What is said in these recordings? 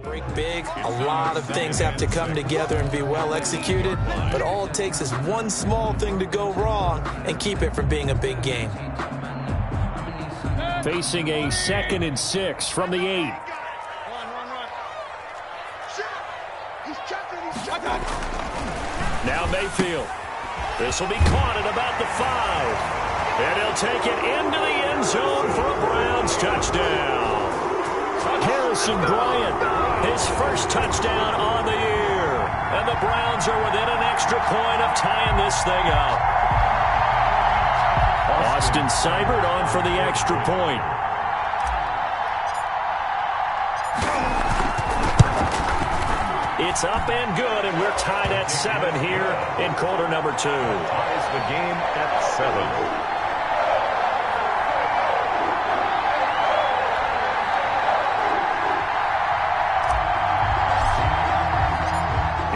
Break big, a lot of things have to come together and be well executed, but all it takes is one small thing to go wrong and keep it from being a big game. Facing a 2nd and 6 from the 8. Now Mayfield. This will be caught at about the 5. And he'll take it into the end zone for a Browns touchdown. Harrison Bryant, his first touchdown on the year. And the Browns are within an extra point of tying this thing up. Austin Seibert on for the extra point. It's up and good, and we're tied at 7 here in quarter number 2. Ties the game at 7.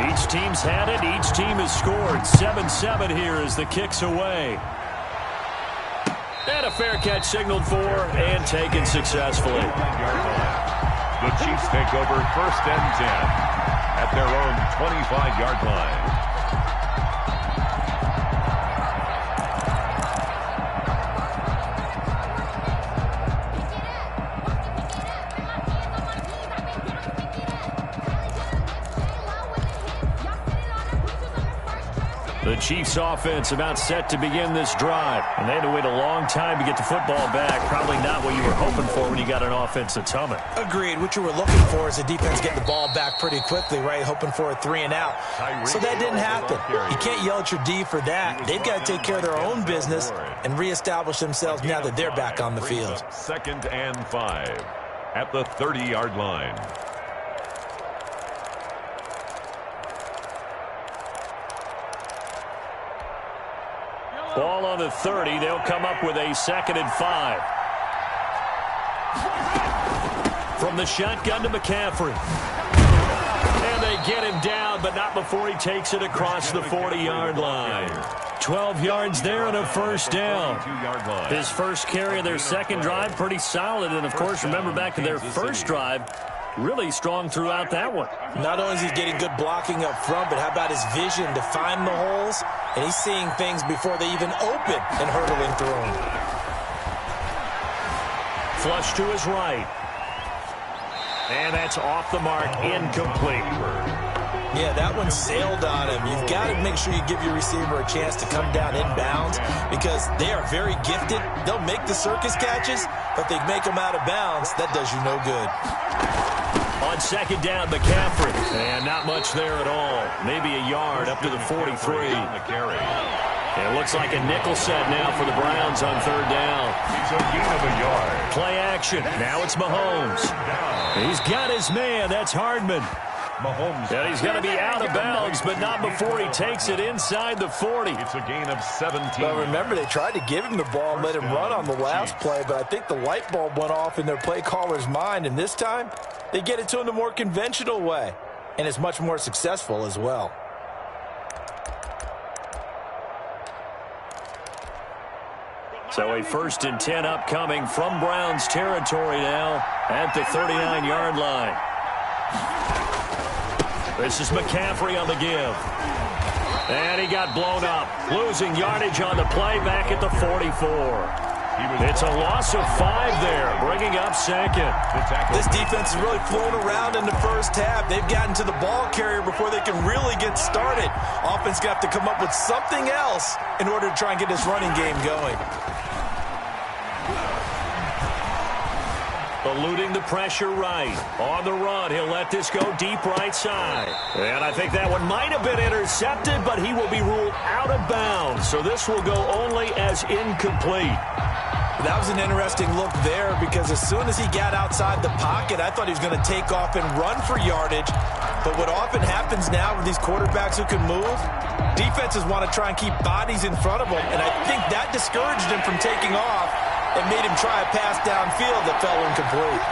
Each team's had it. Each team has scored. 7-7 here as the kick's away. And a fair catch signaled for and taken successfully. The Chiefs take over 1st and 10 at their own 25-yard line. The Chiefs offense about set to begin this drive. And they had to wait a long time to get the football back. Probably not what you were hoping for when you got an offense that's humming. Agreed. What you were looking for is the defense getting the ball back pretty quickly, right? Hoping for a 3 and out. So that didn't happen. You can't yell at your D for that. They've got to take care of their own business and reestablish themselves now that they're back on the field. 2nd and 5 at the 30-yard line. Ball on the 30. They'll come up with a 2nd and 5. From the shotgun to McCaffrey. And they get him down, but not before he takes it across the 40-yard line. 12 yards there and a first down. His first carry of their second drive, pretty solid. And, of course, remember back to their first drive, really strong throughout that one. Not only is he getting good blocking up front, but how about his vision to find the holes? And he's seeing things before they even open and hurtling through them. Flush to his right. And that's off the mark, incomplete. Yeah, that one sailed on him. You've got to make sure you give your receiver a chance to come down inbounds because they are very gifted. They'll make the circus catches, but they make them out of bounds. That does you no good. On 2nd down, McCaffrey. And not much there at all. Maybe a yard up to the 43. It looks like a nickel set now for the Browns on 3rd down. It's a gain of a yard. Play action. Now it's Mahomes. He's got his man. That's Hardman. Mahomes. And he's going to be out of bounds, but not before he takes it inside the 40. It's a gain of 17. Well, remember, they tried to give him the ball and let him run on the last play, but I think the light bulb went off in their play caller's mind, and this time they get it to him the more conventional way, and it's much more successful as well. So a 1st and 10 upcoming from Browns territory now at the 39-yard line. This is McCaffrey on the give. And he got blown up. Losing yardage on the play back at the 44. It's a loss of 5 there, bringing up 2nd. This defense has really flown around in the first half. They've gotten to the ball carrier before they can really get started. Offense got to come up with something else in order to try and get this running game going. Eluding the pressure right. On the run, he'll let this go deep right side. And I think that one might have been intercepted, but he will be ruled out of bounds. So this will go only as incomplete. That was an interesting look there because as soon as he got outside the pocket, I thought he was going to take off and run for yardage. But what often happens now with these quarterbacks who can move, defenses want to try and keep bodies in front of them. And I think that discouraged him from taking off and made him try a pass downfield that fell incomplete.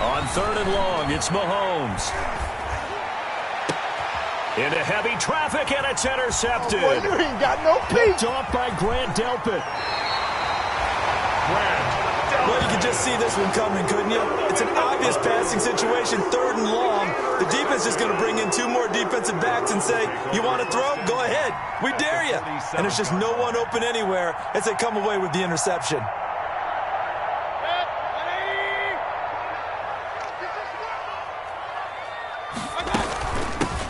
On 3rd and long, it's Mahomes. Into heavy traffic, and it's intercepted. Boy, you ain't got no peace. Picked off by Grant Delpit. Well, you can just see this one coming, couldn't you? It's an obvious passing situation, 3rd and long. The defense is going to bring in 2 more defensive backs and say, you want to throw? Go ahead. We dare you. And there's just no one open anywhere as they come away with the interception.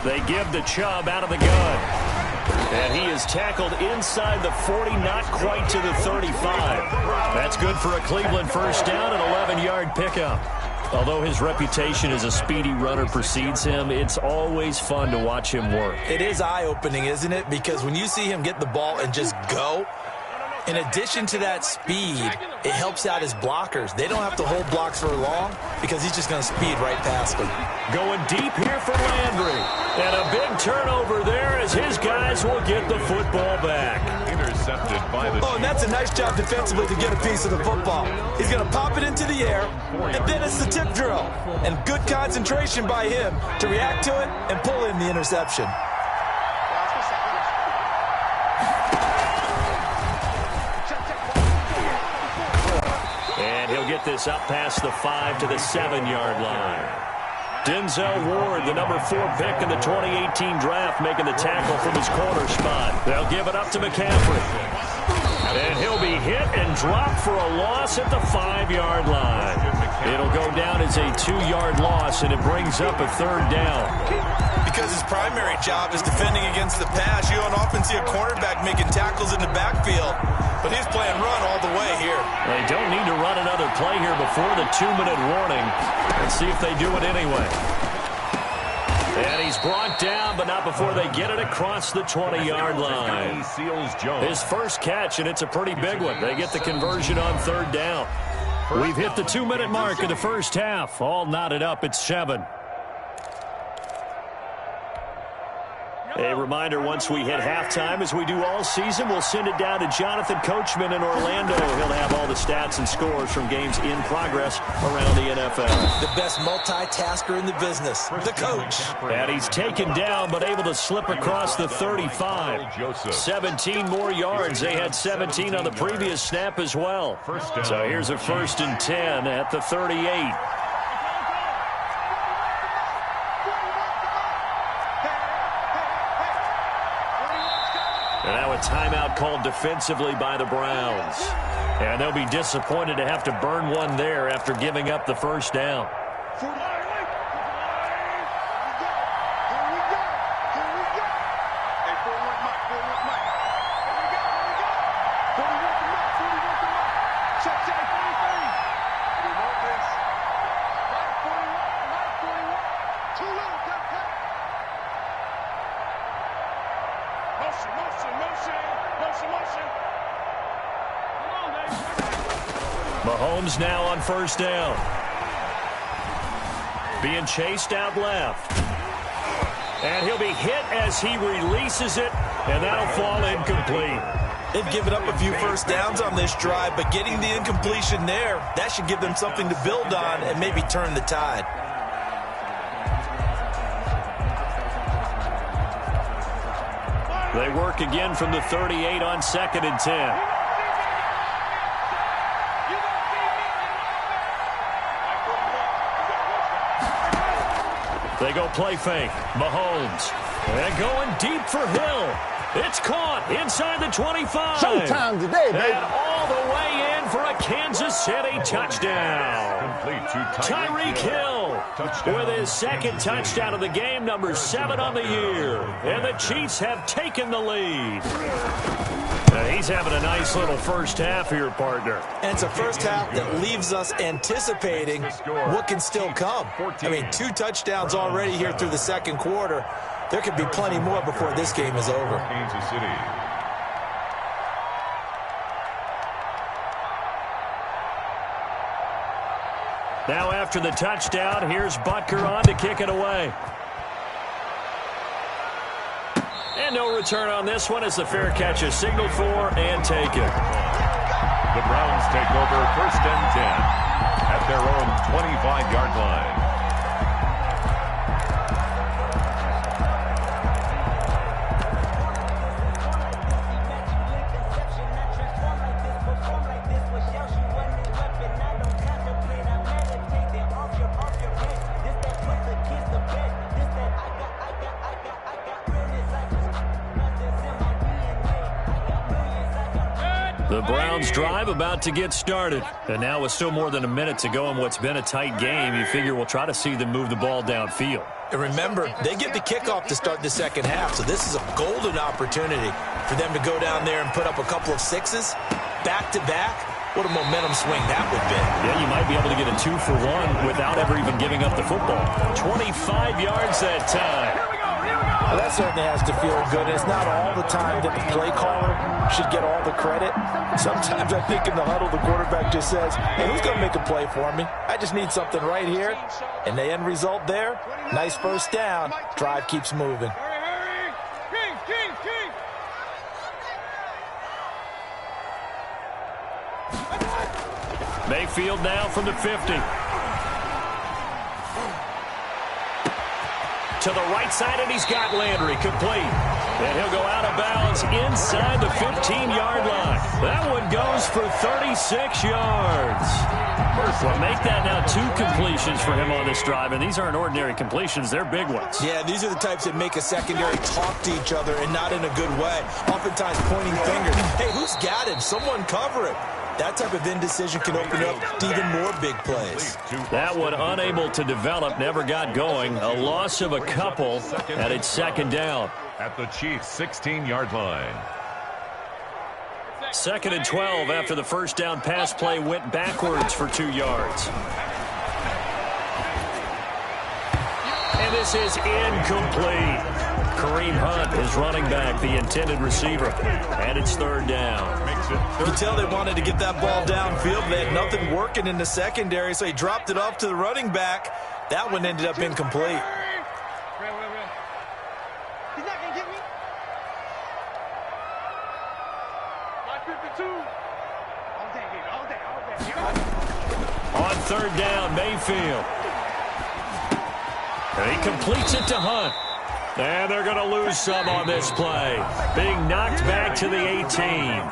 They give the Chubb out of the gun. And he is tackled inside the 40, not quite to the 35. That's good for a Cleveland first down, an 11-yard pickup. Although his reputation as a speedy runner precedes him, it's always fun to watch him work. It is eye-opening, isn't it? Because when you see him get the ball and just go, in addition to that speed, it helps out his blockers. They don't have to hold blocks for long because he's just going to speed right past them. Going deep here for Landry. And a big turnover there as his guys will get the football back. Intercepted by the... Oh, and that's a nice job defensively to get a piece of the football. He's going to pop it into the air, and then it's the tip drill. And good concentration by him to react to it and pull in the interception. And he'll get this up past the 5 to the 7-yard line. Denzel Ward, the number 4 pick in the 2018 draft, making the tackle from his corner spot. They'll give it up to McCaffrey. And he'll be hit and dropped for a loss at the 5-yard line. It'll go down as a 2-yard loss, and it brings up a 3rd down. Because his primary job is defending against the pass, you don't often see a cornerback making tackles in the backfield. But he's playing run all the way here. They don't need to run another play here before the 2-minute warning. Let's see if they do it anyway. And he's brought down, but not before they get it across the 20-yard line. His first catch, and it's a pretty big one. They get the conversion on 3rd down. We've hit the 2-minute mark of the first half. All knotted up at 7. A reminder, once we hit halftime, as we do all season, we'll send it down to Jonathan Coachman in Orlando. He'll have all the stats and scores from games in progress around the NFL. The best multitasker in the business, the coach. And he's taken down, but able to slip across the 35. 17 more yards. They had 17 on the previous snap as well. So here's a 1st and 10 at the 38. And now a timeout called defensively by the Browns. And they'll be disappointed to have to burn one there after giving up the first down. Mahomes now on 1st down. Being chased out left. And he'll be hit as he releases it, and that'll fall incomplete. They've given up a few first downs on this drive, but getting the incompletion there, that should give them something to build on and maybe turn the tide. They work again from the 38 on 2nd and 10. They go play fake. Mahomes. And going deep for Hill. It's caught inside the 25. Showtime today, baby. And all the way in for a Kansas City touchdown. Tyreek Hill with his 2nd touchdown of the game, number 7 on the year. And the Chiefs have taken the lead. He's having a nice little first half here, partner. And it's a first half that leaves us anticipating what can still come. I mean, 2 touchdowns already here through the 2nd quarter. There could be plenty more before this game is over. Kansas City. Now after the touchdown, here's Butker on to kick it away. And no return on this one as the fair catch is signaled for and taken. The Browns take over 1st and 10 at their own 25-yard line. The Browns drive about to get started. And now with still more than a minute to go in what's been a tight game, you figure we'll try to see them move the ball downfield. And remember, they get the kickoff to start the second half, so this is a golden opportunity for them to go down there and put up a couple of sixes back-to-back. What a momentum swing that would be. Yeah, you might be able to get a 2-for-1 without ever even giving up the football. 25 yards that time. Well, that certainly has to feel good. It's not all the time that the play caller should get all the credit. Sometimes I think in the huddle, the quarterback just says, hey, who's going to make a play for me? I just need something right here. And the end result there, nice first down. Drive keeps moving. Mayfield now from the 50. To the right side, and he's got Landry complete. And he'll go out of bounds inside the 15-yard line. That one goes for 36 yards. Well, make that now 2 completions for him on this drive, and these aren't ordinary completions. They're big ones. Yeah, these are the types that make a secondary talk to each other and not in a good way. Oftentimes pointing fingers. Hey, who's got him? Someone cover it. That type of indecision can open up to even more big plays. That one unable to develop, never got going. A loss of a couple, and it's second down. At the Chiefs' 16-yard line. 2nd and 12 after the first down pass play went backwards for 2 yards. And this is incomplete. Kareem Hunt is running back, the intended receiver. And it's 3rd down. You can tell they wanted to get that ball downfield. They had nothing working in the secondary, so he dropped it off to the running back. That one ended up incomplete. He's not going to get me. On 3rd down, Mayfield. And he completes it to Hunt. And they're going to lose some on this play. Being knocked back to the 18.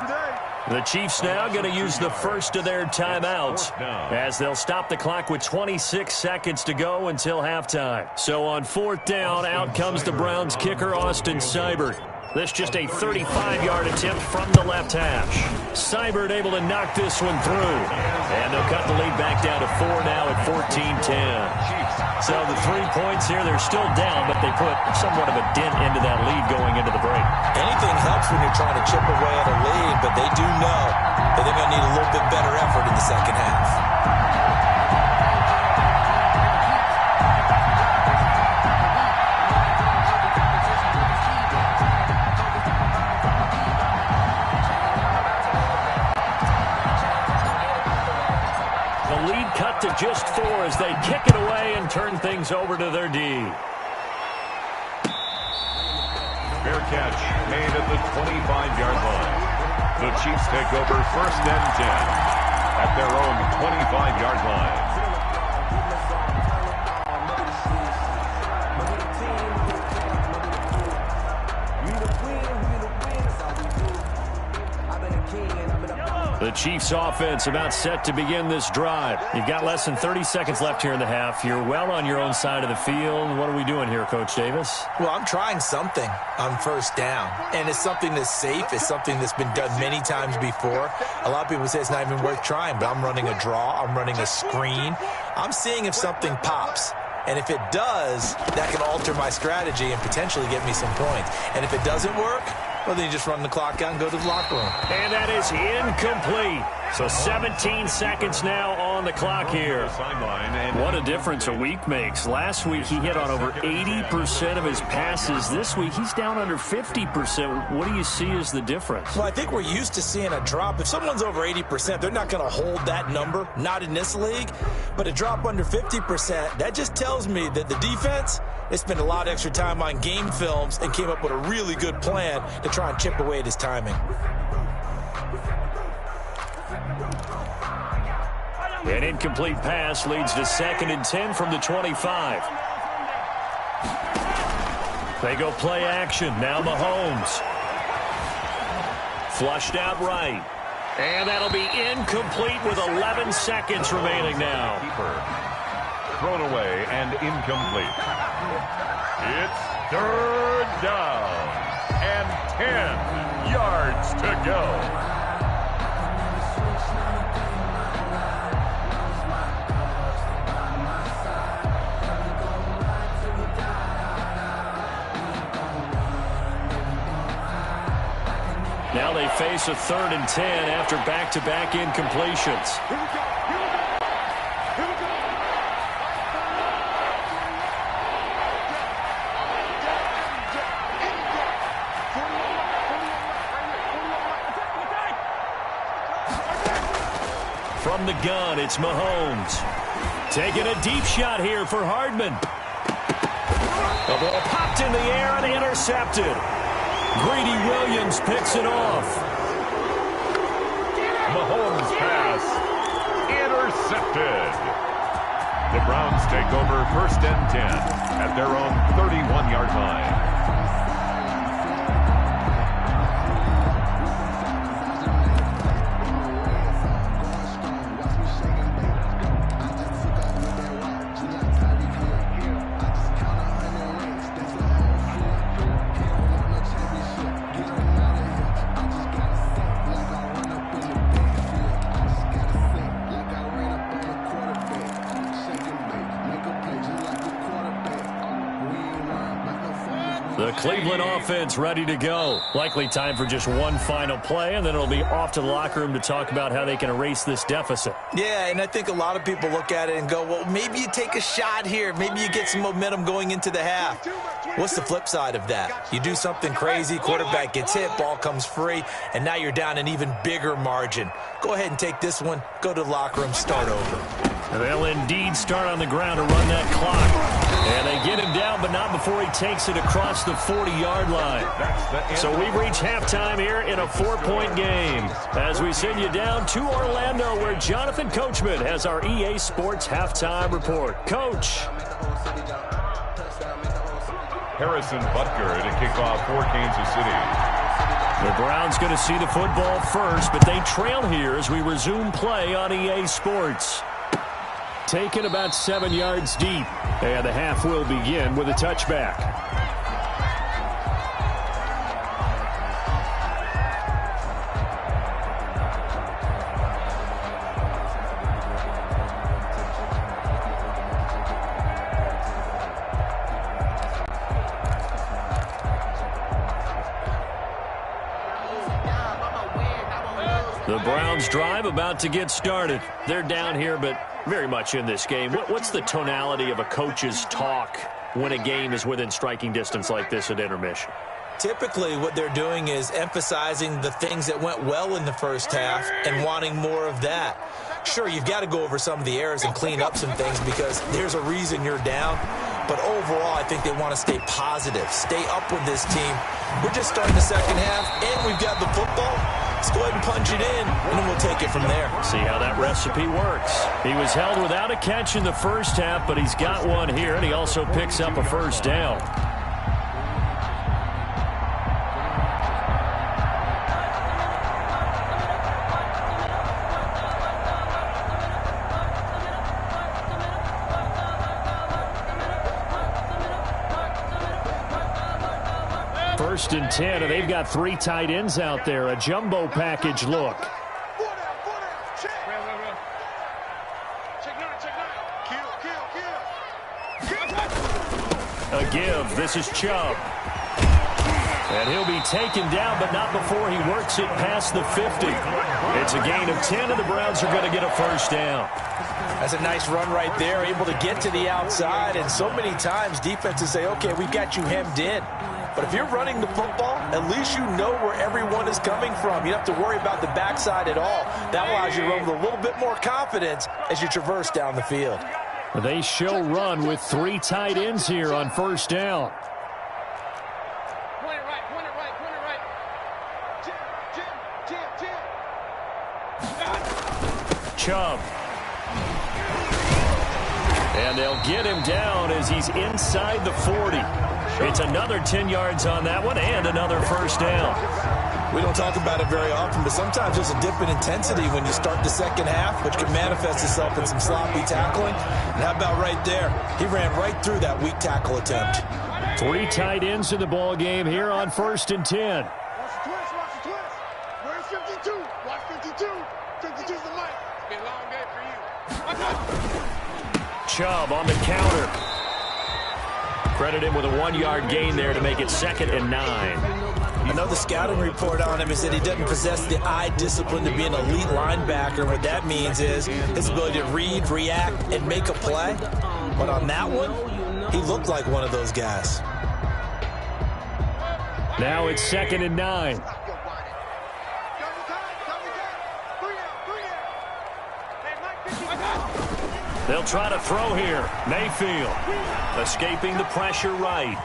The Chiefs now going to use the first of their timeouts as they'll stop the clock with 26 seconds to go until halftime. So on 4th down, out comes the Browns kicker, Austin Seibert. This just a 35-yard attempt from the left hash. Seibert able to knock this one through. And they'll cut the lead back down to 4 now at 14-10. So the 3 points here, they're still down, but they put somewhat of a dent into that lead going into the break. Anything helps when you're trying to chip away at a lead, but they do know that they're going to need a little bit better effort in the second half. To just 4 as they kick it away and turn things over to their D. Fair catch made at the 25-yard line. The Chiefs take over 1st and 10 at their own 25-yard line. The Chiefs offense about set to begin this drive. You've got less than 30 seconds left here in the half. You're well on your own side of the field. What are we doing here, Coach Davis? Well, I'm trying something on 1st down, and it's something that's safe. It's something that's been done many times before. A lot of people say it's not even worth trying, but I'm running a draw. I'm running a screen. I'm seeing if something pops. And if it does, that can alter my strategy and potentially get me some points. And if it doesn't work, well, then you just run the clock out and go to the locker room. And that is incomplete. So 17 seconds now on the clock here. What a difference a week makes. Last week he hit on over 80% of his passes. This week he's down under 50%. What do you see as the difference? Well, I think we're used to seeing a drop. If someone's over 80%, they're not going to hold that number, not in this league. But a drop under 50%, that just tells me that the defense, they spent a lot of extra time on game films and came up with a really good plan to try and chip away at his timing. An incomplete pass leads to 2nd and 10 from the 25. They go play action. Now Mahomes. Flushed out right. And that'll be incomplete with 11 seconds remaining now. Thrown away and incomplete. It's 3rd down and 10 yards to go. Now they face a 3rd and 10 after back-to-back incompletions. From the gun, it's Mahomes. Taking a deep shot here for Hardman. The ball popped in the air and intercepted. Greedy Williams picks it off. Mahomes pass intercepted. The Browns take over 1st and 10 at their own 31-yard line. The Cleveland offense ready to go. Likely time for just one final play, and then it'll be off to the locker room to talk about how they can erase this deficit. Yeah, and I think a lot of people look at it and go, well, maybe you take a shot here. Maybe you get some momentum going into the half. What's the flip side of that? You do something crazy, quarterback gets hit, ball comes free, and now you're down an even bigger margin. Go ahead and take this one, go to the locker room, start over. They'll indeed start on the ground to run that clock. And they get him down, but not before he takes it across the 40-yard line. So we've reached halftime here in a 4-point game as we send you down to Orlando, where Jonathan Coachman has our EA Sports halftime report. Coach. Harrison Butker to kick off for Kansas City. The Browns going to see the football first, but they trail here as we resume play on EA Sports. Taken about 7 yards deep, and the half will begin with a touchback. The Browns drive about to get started. They're down here, but very much in this game. What's the tonality of a coach's talk when a game is within striking distance like this at intermission? Typically, what they're doing is emphasizing the things that went well in the first half and wanting more of that. Sure, you've got to go over some of the errors and clean up some things because there's a reason you're down. But overall, I think they want to stay positive, stay up with this team. We're just starting the second half, and we've got the football. Let's go ahead and punch it in, and then we'll take it from there. See how that recipe works. He was held without a catch in the first half, but he's got one here, and he also picks up a first down. First and 10, and they've got 3 tight ends out there. A jumbo package look. A give. This is Chubb. And he'll be taken down, but not before he works it past the 50. It's a gain of 10, and the Browns are going to get a first down. That's a nice run right there, able to get to the outside. And so many times defenses say, okay, we've got you hemmed in. But if you're running the football, at least you know where everyone is coming from. You don't have to worry about the backside at all. That allows you to run with a little bit more confidence as you traverse down the field. They show run with 3 tight ends here on first down. Chubb. And they'll get him down as he's inside the 40. It's another 10 yards on that one and another first down. We don't talk about it very often, but sometimes there's a dip in intensity when you start the second half, which can manifest itself in some sloppy tackling. And how about right there? He ran right through that weak tackle attempt. 3 tight ends in the ball game here on first and 10. Watch the twist. Where's 52? Watch 52. 52's the mic. It's been a long day for you. Chubb on the counter. Credit him with a 1-yard gain there to make it 2nd and 9. I know the scouting report on him is that he doesn't possess the eye discipline to be an elite linebacker. What that means is his ability to read, react, and make a play. But on that one, he looked like one of those guys. Now it's 2nd and 9. They'll try to throw here. Mayfield escaping the pressure right.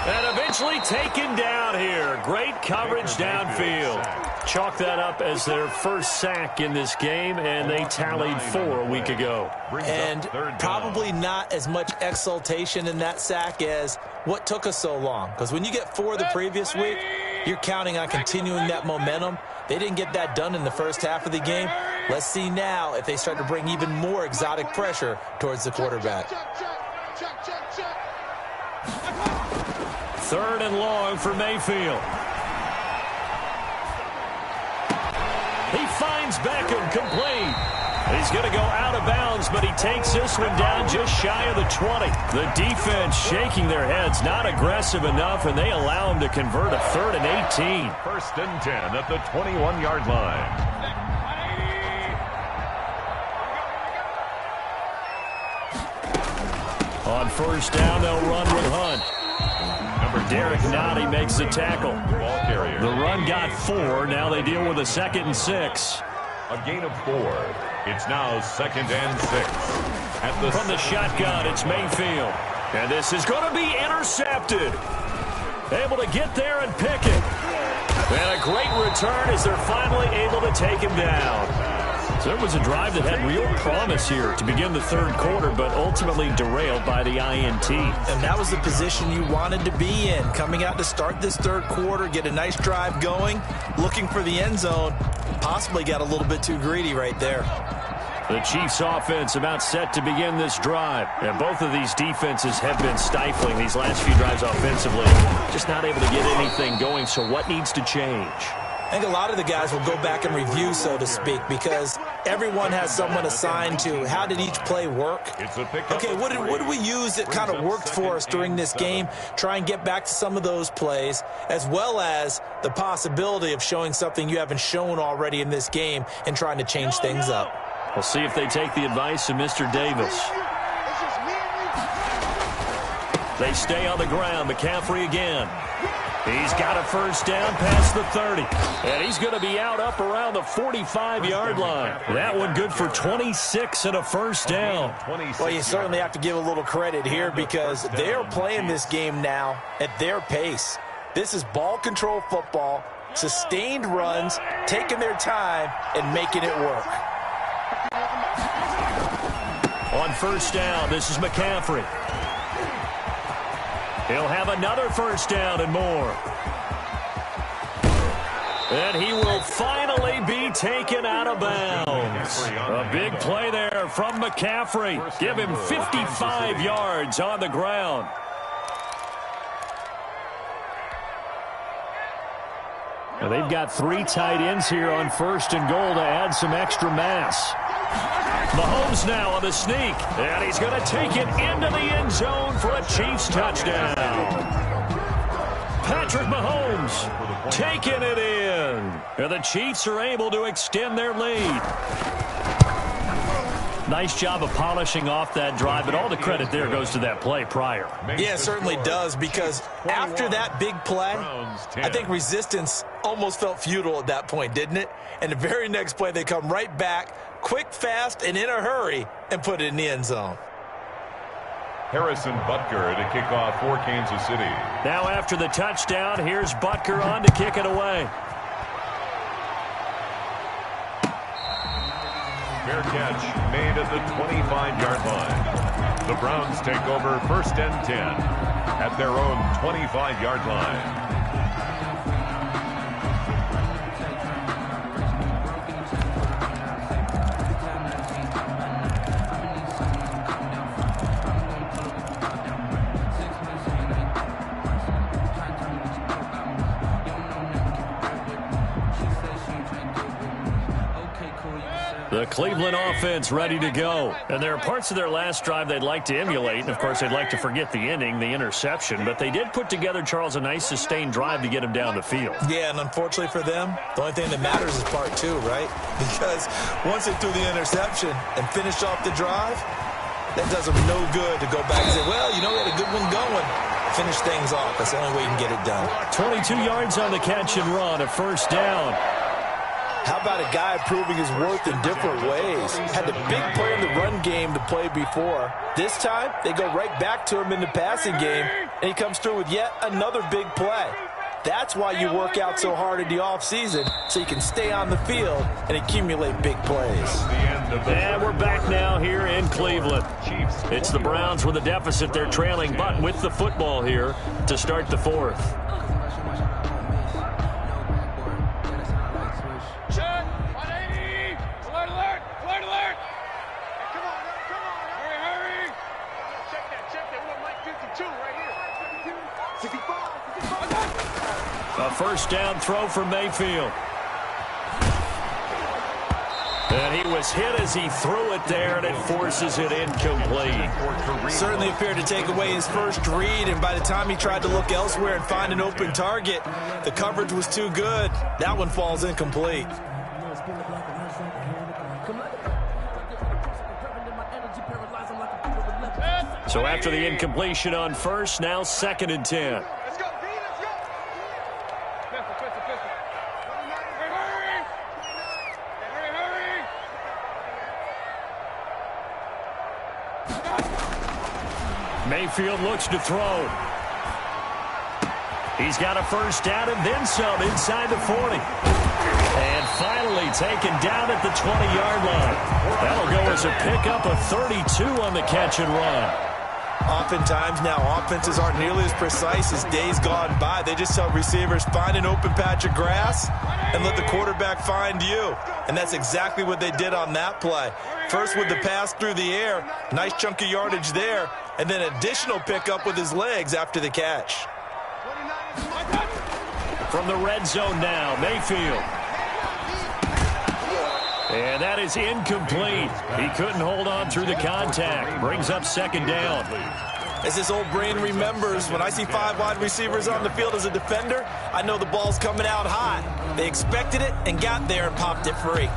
And eventually taken down here. Great coverage downfield. Chalk that up as their first sack in this game, and they tallied 4 a week ago. And probably not as much exultation in that sack as what took us so long. Because when you get 4 the previous week, you're counting on continuing that momentum. They didn't get that done in the first half of the game. Let's see now if they start to bring even more exotic pressure towards the quarterback. 3rd and long for Mayfield. He finds Beckham complete. He's going to go out of bounds, but he takes this one down just shy of the 20. The defense shaking their heads, not aggressive enough, and they allow him to convert a 3rd and 18. 1st and 10 at the 21-yard line. On 1st down, they'll run with Hunt. Derek Nottie makes the tackle. Ball carrier. The run got 4. Now they deal with a 2nd and 6. A gain of 4. It's now 2nd and 6. From the shotgun, it's Mayfield. And this is going to be intercepted. Able to get there and pick it. And a great return as they're finally able to take him down. So it was a drive that had real promise here to begin the 3rd quarter, but ultimately derailed by the INT. And that was the position you wanted to be in, coming out to start this 3rd quarter, get a nice drive going, looking for the end zone. Possibly got a little bit too greedy right there. The Chiefs offense about set to begin this drive. And both of these defenses have been stifling these last few drives offensively. Just not able to get anything going, so what needs to change? I think a lot of the guys will go back and review, so to speak, because everyone has someone assigned to how did each play work. Okay, what did we use that kind of worked for us during this game? Try and get back to some of those plays, as well as the possibility of showing something you haven't shown already in this game and trying to change things up. We'll see if they take the advice of Mr. Davis. They stay on the ground. McCaffrey again. He's got a 1st down past the 30. And he's going to be out up around the 45-yard line. That one good for 26 and a 1st down. Well, you certainly have to give a little credit here because they're playing this game now at their pace. This is ball control football, sustained runs, taking their time, and making it work. On 1st down, this is McCaffrey. He'll have another 1st down and more. And he will finally be taken out of bounds. A big play there from McCaffrey. Give him 55 yards on the ground. Now they've got 3 tight ends here on 1st and goal to add some extra mass. Mahomes now on the sneak, and he's going to take it into the end zone for a Chiefs touchdown. Patrick Mahomes taking it in, and the Chiefs are able to extend their lead. Nice job of polishing off that drive, but all the credit there goes to that play prior. Yeah, it certainly does, because after that big play, I think resistance almost felt futile at that point, didn't it? And the very next play, they come right back, quick, fast, and in a hurry, and put it in the end zone. Harrison Butker to kick off for Kansas City. Now after the touchdown, here's Butker on to kick it away. Fair catch made at the 25-yard line. The Browns take over 1st and 10 at their own 25-yard line. The Cleveland offense ready to go. And there are parts of their last drive they'd like to emulate. And, of course, they'd like to forget the ending, the interception. But they did put together, Charles, a nice sustained drive to get him down the field. Yeah, and unfortunately for them, the only thing that matters is part two, right? Because once they threw the interception and finished off the drive, that does them no good to go back and say, well, you know, we had a good one going. Finish things off. That's the only way you can get it done. 22 yards on the catch and run, a first down. How about a guy proving his worth in different ways? Had the big play in the run game to play before. This time, they go right back to him in the passing game, and he comes through with yet another big play. That's why you work out so hard in the offseason, so you can stay on the field and accumulate big plays. And we're back now here in Cleveland. It's the Browns with a deficit. They're trailing, but with the football here to start the fourth. A first down throw for Mayfield. And he was hit as he threw it there, and it forces it incomplete. Certainly appeared to take away his first read, and by the time he tried to look elsewhere and find an open target, the coverage was too good. That one falls incomplete. So after the incompletion on first, now 2nd and 10. Mayfield looks to throw. He's got a first down and then some inside the 40. And finally taken down at the 20-yard line. That'll go as a pickup of 32 on the catch and run. Oftentimes now offenses aren't nearly as precise as days gone by. They just tell receivers, find an open patch of grass and let the quarterback find you. And that's exactly what they did on that play. First with the pass through the air, nice chunk of yardage there, and then additional pickup with his legs after the catch. From the red zone now, Mayfield. And that is incomplete. He couldn't hold on through the contact. Brings up 2nd down. As his old brain remembers, when I see 5 wide receivers on the field as a defender, I know the ball's coming out hot. They expected it and got there and popped it free.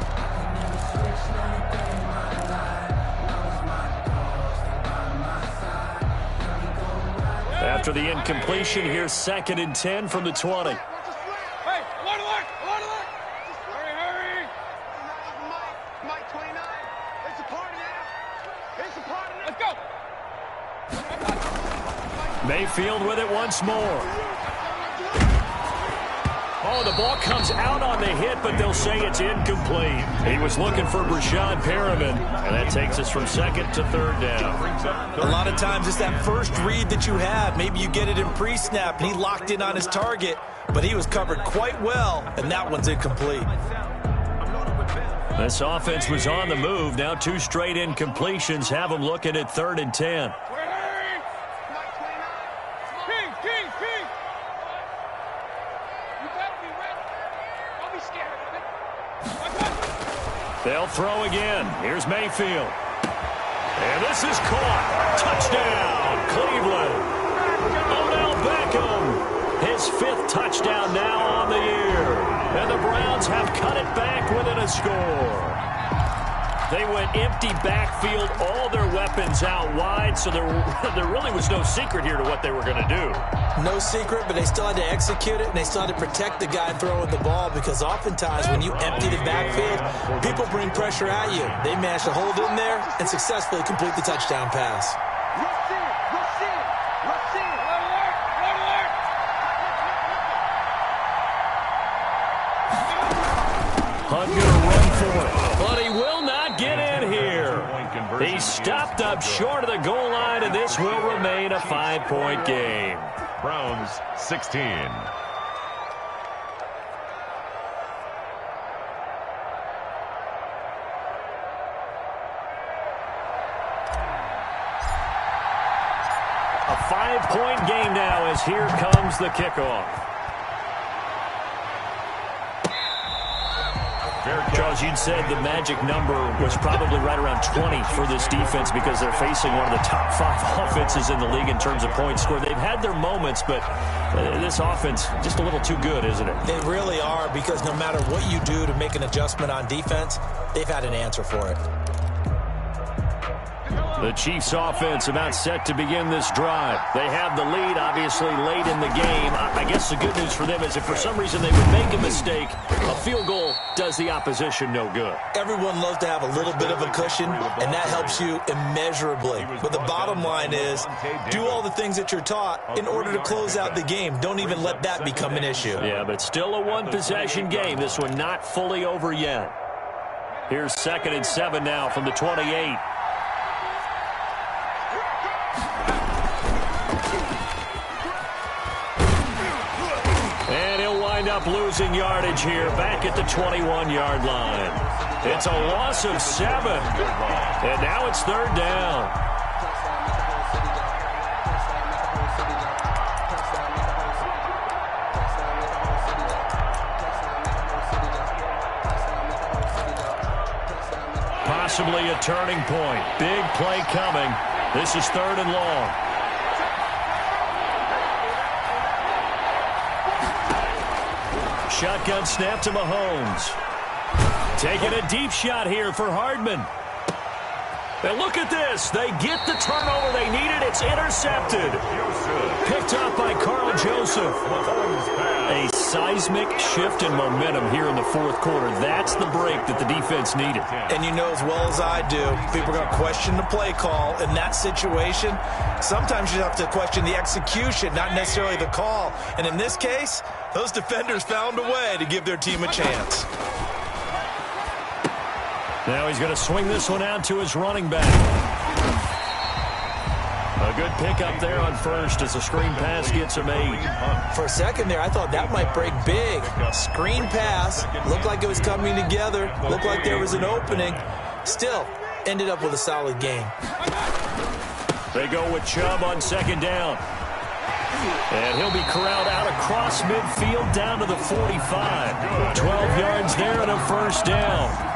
After the incompletion, here's 2nd and 10 from the 20. Mayfield with it once more. Oh, the ball comes out on the hit, but they'll say it's incomplete. He was looking for Brashad Perriman, and that takes us from 2nd to 3rd down. A lot of times it's that first read that you have. Maybe you get it in pre-snap, and he locked in on his target, but he was covered quite well, and that one's incomplete. This offense was on the move. Now 2 straight incompletions have them looking at 3rd and 10. They'll throw again. Here's Mayfield. And this is caught. Touchdown, Cleveland. Odell Beckham. His 5th touchdown now on the year. And the Browns have cut it back within a score. They went empty backfield, all their weapons out wide, so there really was no secret here to what they were going to do. No secret, but they still had to execute it, and they still had to protect the guy throwing the ball, because oftentimes when you empty the backfield, people bring pressure at you. They managed to hold in there and successfully complete the touchdown pass. Hunt going to run for it, but he will not get in here. He stopped up short of the goal line, and this will remain a 5-point game. Browns 16. A 5-point game now as here comes the kickoff. Charles, you'd said the magic number was probably right around 20 for this defense because they're facing one of the top 5 offenses in the league in terms of points scored. They've had their moments, but this offense just a little too good, isn't it? They really are, because no matter what you do to make an adjustment on defense, they've had an answer for it. The Chiefs offense about set to begin this drive. They have the lead, obviously, late in the game. I guess the good news for them is if for some reason they would make a mistake, a field goal does the opposition no good. Everyone loves to have a little bit of a cushion, and that helps you immeasurably. But the bottom line is, do all the things that you're taught in order to close out the game. Don't even let that become an issue. Yeah, but still a one-possession game. This one not fully over yet. Here's 2nd and 7 now from the 28. Up losing yardage here back at the 21-yard line. It's a loss of 7. And now it's 3rd down. Possibly a turning point. Big play coming. This is 3rd and long. Shotgun snap to Mahomes. Taking a deep shot here for Hardman. And look at this. They get the turnover they needed. It's intercepted. Picked up by Carl Joseph. A seismic shift in momentum here in the 4th quarter. That's the break that the defense needed. And you know as well as I do, people are going to question the play call in that situation. Sometimes you have to question the execution, not necessarily the call. And in this case, those defenders found a way to give their team a chance. Now he's going to swing this one out to his running back. A good pickup there on first as the screen pass gets him 8. For a second there, I thought that might break big. Screen pass, looked like it was coming together, looked like there was an opening. Still, ended up with a solid game. They go with Chubb on 2nd down. And he'll be corralled out across midfield down to the 45. 12 yards there and a 1st down.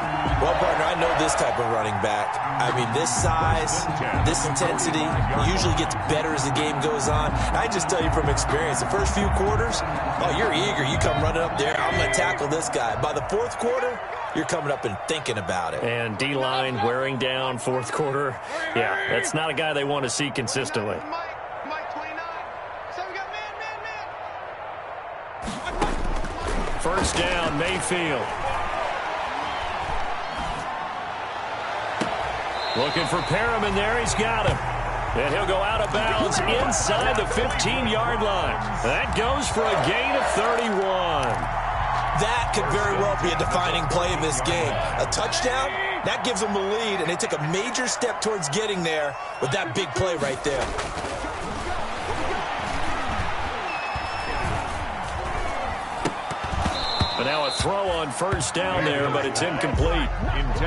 Well, partner, I know this type of running back. I mean, this size, this intensity usually gets better as the game goes on. I just tell you from experience, the first few quarters, oh, you're eager. You come running up there, I'm going to tackle this guy. By the 4th quarter, you're coming up and thinking about it. And D-line wearing down 4th quarter. Yeah, that's not a guy they want to see consistently. First down, Mayfield. Looking for Perriman there. He's got him. And he'll go out of bounds inside the 15-yard line. That goes for a gain of 31. That could very well be a defining play in this game. A touchdown, that gives them the lead, and they took a major step towards getting there with that big play right there. But now a throw on first down there, but it's incomplete.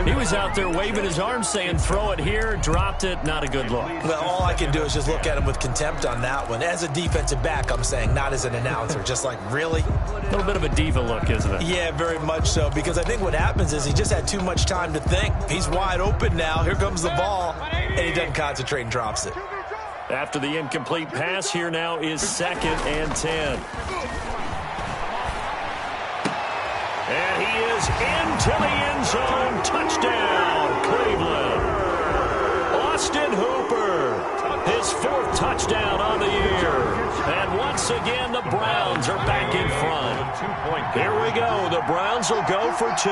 He was out there waving his arms saying, throw it here, dropped it, not a good look. Well, all I can do is just look at him with contempt on that one. As a defensive back, I'm saying, not as an announcer. Just like, really? A little bit of a diva look, isn't it? Yeah, very much so, because I think what happens is he just had too much time to think. He's wide open now. Here comes the ball, and he doesn't concentrate and drops it. After the incomplete pass, here now is 2nd and 10. And he is into the end zone. Touchdown, Cleveland. Austin Hooper, his 4th touchdown on the year. And once again, the Browns are back in front. Here we go. The Browns will go for 2.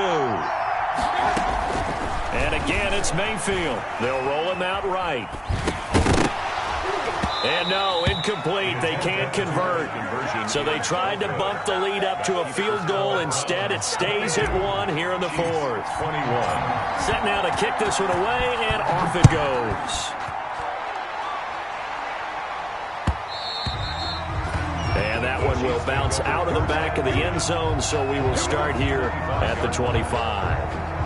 And again, it's Mayfield. They'll roll him out right. And no, incomplete. They can't convert. So they tried to bump the lead up to a field goal. Instead, it stays at 1 here in the 4th. 21. Set now to kick this one away, and off it goes. And that one will bounce out of the back of the end zone, so we will start here at the 25.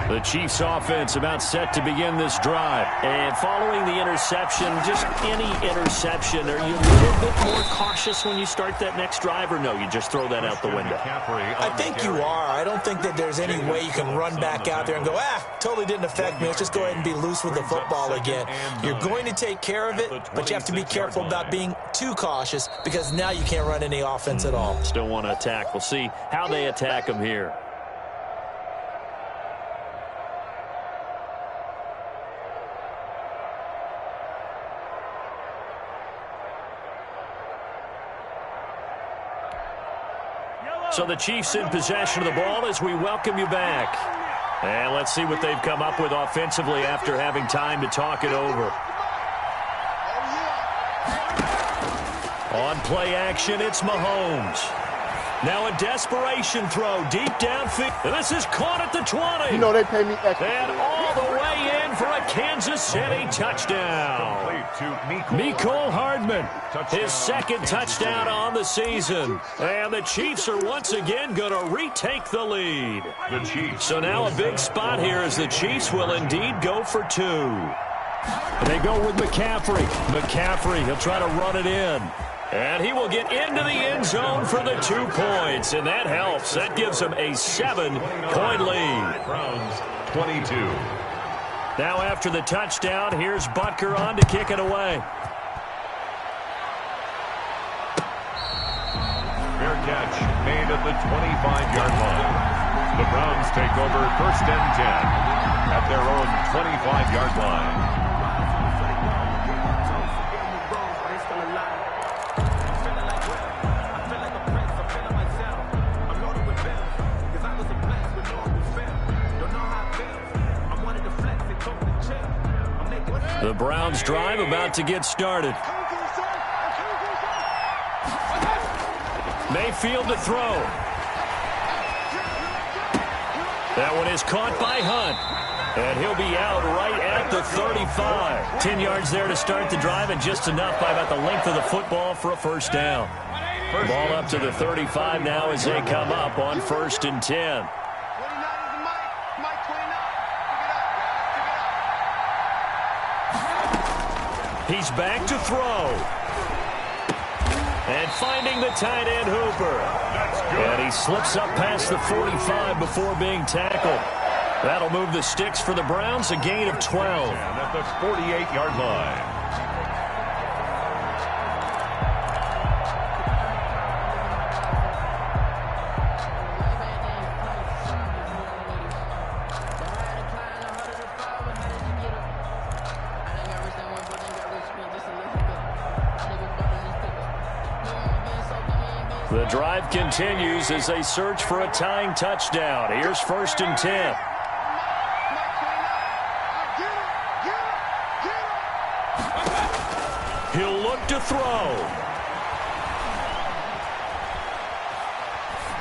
The Chiefs offense about set to begin this drive. And following the interception, just any interception, are you a little bit more cautious when you start that next drive, or no, you just throw that out the window? I think you are. I don't think that there's any way you can run back out there and go, totally didn't affect me. Let's just go ahead and be loose with the football again. You're going to take care of it, but you have to be careful about being too cautious because now you can't run any offense at all. Still want to attack. We'll see how they attack them here. So the Chiefs in possession of the ball as we welcome you back. And let's see what they've come up with offensively after having time to talk it over. On play action, it's Mahomes. Now a desperation throw deep downfield. This is caught at the 20. You know they pay me extra. And all the way in for a Kansas City touchdown. Mecole Hardman, his second touchdown on the season. And the Chiefs are once again going to retake the lead. So now a big spot here as the Chiefs will indeed go for two. They go with McCaffrey. McCaffrey, he'll try to run it in. And he will get into the end zone for the 2 points. And that helps. That gives him a 7-point lead. Browns 22. Now after the touchdown, here's Butker on to kick it away. Fair catch made at the 25-yard line. The Browns take over 1st and 10 at their own 25-yard line. The Browns drive about to get started. Mayfield to throw. That one is caught by Hunt. And he'll be out right at the 35. 10 yards there to start the drive and just enough by about the length of the football for a first down. Ball up to the 35 now as they come up on 1st and 10. He's back to throw. And finding the tight end Hooper. And he slips up past the 45 before being tackled. That'll move the sticks for the Browns, a gain of 12. And at the 48-yard line. The drive continues as they search for a tying touchdown. Here's 1st and 10. He'll look to throw.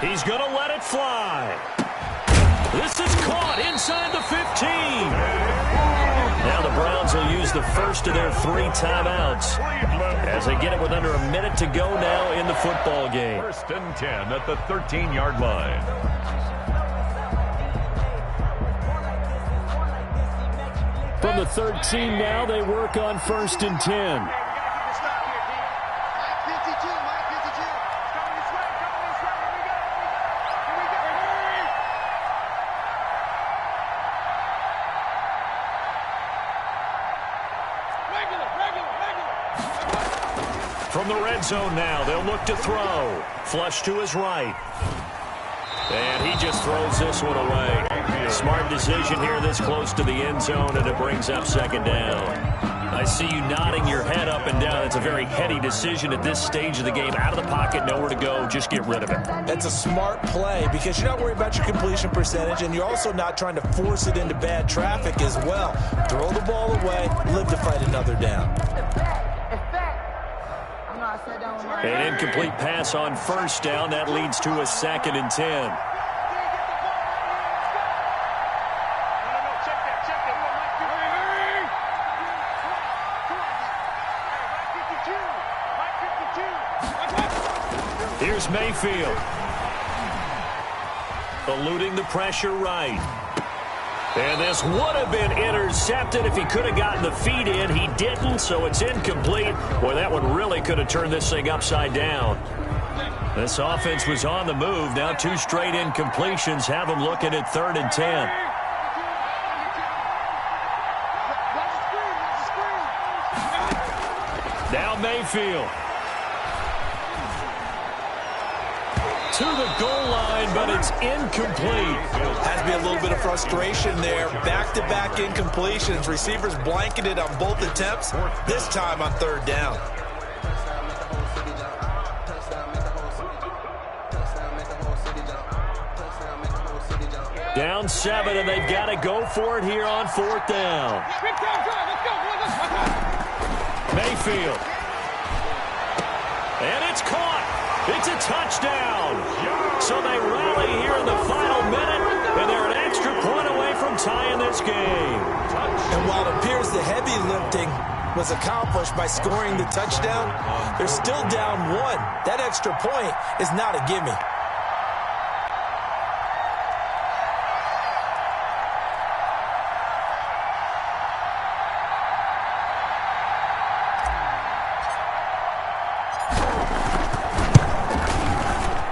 He's going to let it fly. This is caught inside the 15. Now the Browns will use the first of their 3 timeouts as they get it with under a minute to go now in the football game. 1st and 10 at the 13-yard line. From the 13 now, they work on 1st and 10. From the red zone now, they'll look to throw. Flush to his right. And he just throws this one away. Smart decision here this close to the end zone, and it brings up 2nd down. I see you nodding your head up and down. It's a very heady decision at this stage of the game. Out of the pocket, nowhere to go. Just get rid of it. That's a smart play because you're not worried about your completion percentage, and you're also not trying to force it into bad traffic as well. Throw the ball away, live to fight another down. An incomplete pass on 1st down. That leads to a 2nd and 10. Here's Mayfield. Eluding the pressure right. And this would have been intercepted if he could have gotten the feet in. He didn't, so it's incomplete. Boy, that one really could have turned this thing upside down. This offense was on the move. Now 2 straight incompletions have them looking at 3rd and 10. Now Mayfield. To the goal line, but it's incomplete. Has to be a little bit of frustration there. Back-to-back incompletions. Receivers blanketed on both attempts, this time on 3rd down. Down 7, and they've got to go for it here on 4th down. Mayfield. And it's caught. It's a touchdown. So they rally here in the final minute, and they're an extra point away from tying this game. And while it appears the heavy lifting was accomplished by scoring the touchdown, they're still down 1. That extra point is not a gimme.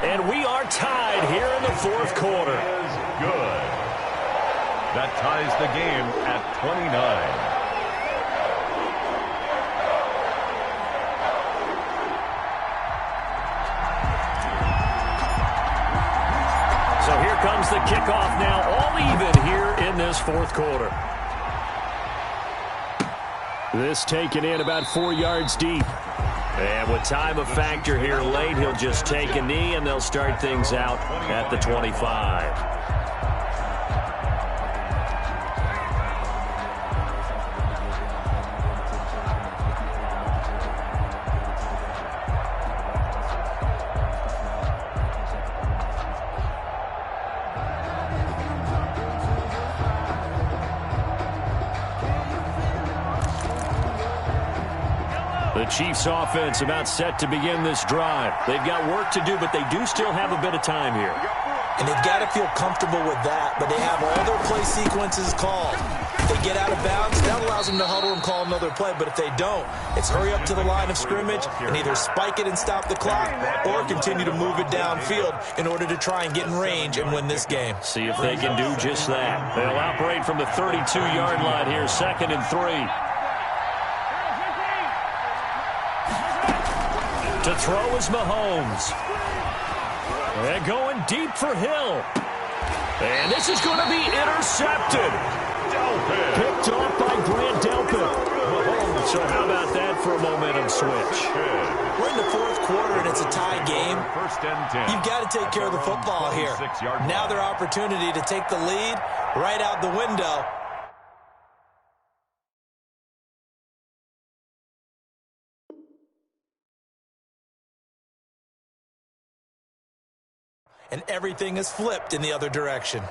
And we are tied here in the 4th quarter. Good. That ties the game at 29. So here comes the kickoff now, all even here in this 4th quarter. This taken in about 4 yards deep. And with time a factor here late, he'll just take a knee, and they'll start things out at the 25. The Chiefs offense about set to begin this drive. They've got work to do, but they do still have a bit of time here. And they've got to feel comfortable with that, but they have all their play sequences called. If they get out of bounds, that allows them to huddle and call another play, but if they don't, it's hurry up to the line of scrimmage and either spike it and stop the clock or continue to move it downfield in order to try and get in range and win this game. See if they can do just that. They'll operate from the 32-yard line here, 2nd and 3. To throw is Mahomes. And going deep for Hill. And this is going to be intercepted. Picked off by Grant Delpit. So how about that for a momentum switch? We're in the 4th quarter, and it's a tie game. 1st and 10. You've got to take care of the football here. Now their opportunity to take the lead right out the window. And everything is flipped in the other direction.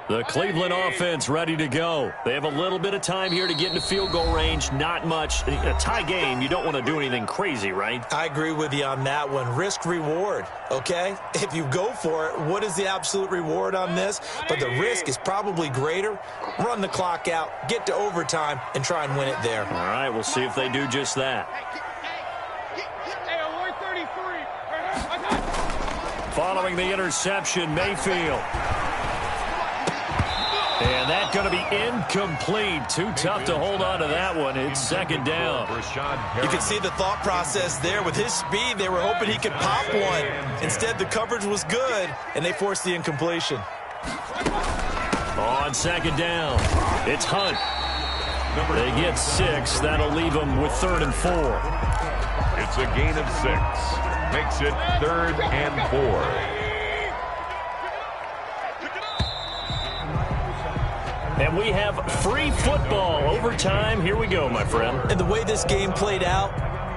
The Cleveland offense ready to go. They have a little bit of time here to get into field goal range. Not much. A tie game, you don't want to do anything crazy, right? I agree with you on that one. Risk-reward, okay? If you go for it, what is the absolute reward on this? But the risk is probably greater. Run the clock out, get to overtime, and try and win it there. All right, we'll see if they do just that. Following the interception, Mayfield. And that's going to be incomplete. Too tough to hold on to that one. It's 2nd down. You can see the thought process there. With his speed, they were hoping he could pop one. Instead, the coverage was good, and they forced the incompletion. On 2nd down, it's Hunt. They get 6. That'll leave them with 3rd and 4. It's a gain of 6. Makes it 3rd and 4. And we have free football overtime. Here we go, my friend. And the way this game played out,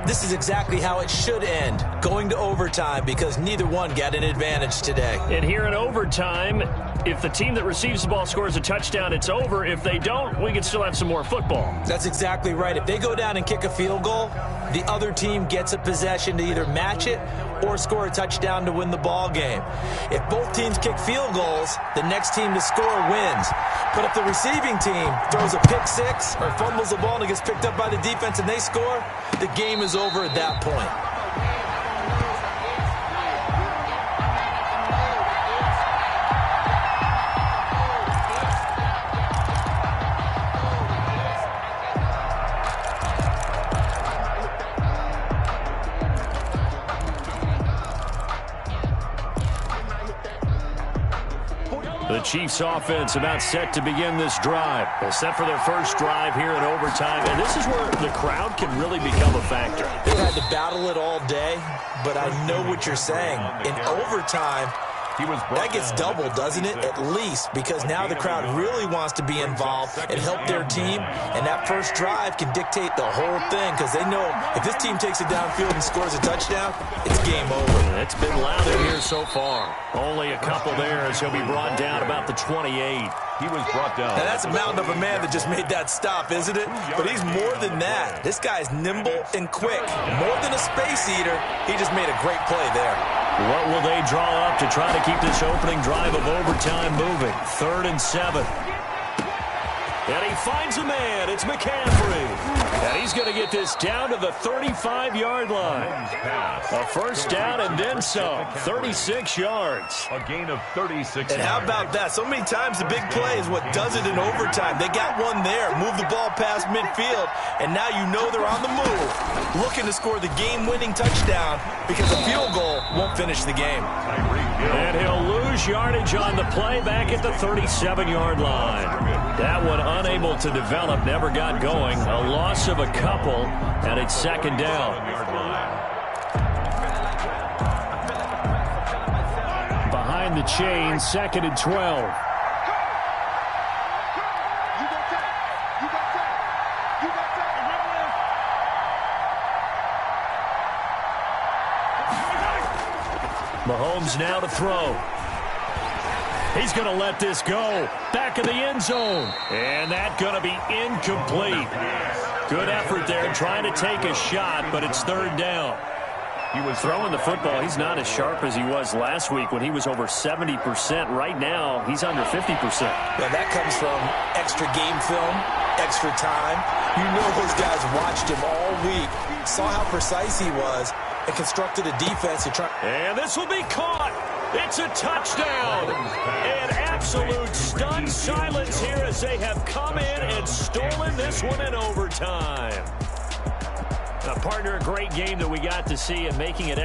this is exactly how it should end, going to overtime, because neither one got an advantage today. And here in overtime, if the team that receives the ball scores a touchdown, it's over. If they don't, we can still have some more football. That's exactly right. If they go down and kick a field goal, the other team gets a possession to either match it or score a touchdown to win the ball game. If both teams kick field goals, the next team to score wins. But if the receiving team throws a pick six or fumbles the ball and it gets picked up by the defense and they score, the game is over at that point. The Chiefs offense about set to begin this drive. Well, set for their first drive here in overtime. And this is where the crowd can really become a factor. They had to battle it all day, but I know what you're saying. In overtime, that gets doubled, doesn't it? At least, because now the crowd really wants to be involved and help their team, and that first drive can dictate the whole thing, because they know if this team takes it downfield and scores a touchdown, it's game over. It's been loud in here so far. Only a couple there as he'll be brought down about the 28. He was brought down. Now that's a mountain of a man that just made that stop, isn't it? But he's more than that. This guy's nimble and quick. More than a space eater, he just made a great play there. What will they draw up to try to keep this opening drive of overtime moving? 3rd and 7. And he finds a man. It's McCaffrey. And he's going to get this down to the 35-yard line. A first down and then some. 36 yards. A gain of 36 yards. And how about that? So many times the big play is what does it in overtime. They got one there. Move the ball past midfield. And now you know they're on the move, looking to score the game-winning touchdown, because a field goal won't finish the game. And he'll lose yardage on the play back at the 37-yard line. That one unable to develop, never got going. A loss of a couple, and it's 2nd down. Behind the chain, 2nd and 12. Mahomes now to throw. He's going to let this go. Back of the end zone. And that's going to be incomplete. Good effort there trying to take a shot, but it's 3rd down. He was throwing the football. He's not as sharp as he was last week when he was over 70%. Right now, he's under 50%. Now that comes from extra game film, extra time. You know those guys watched him all week, saw how precise he was, and constructed a defense to try. And this will be caught. It's a touchdown. An absolute stunned silence here as they have come in and stolen this one in overtime. Now, partner, a great game that we got to see, and making it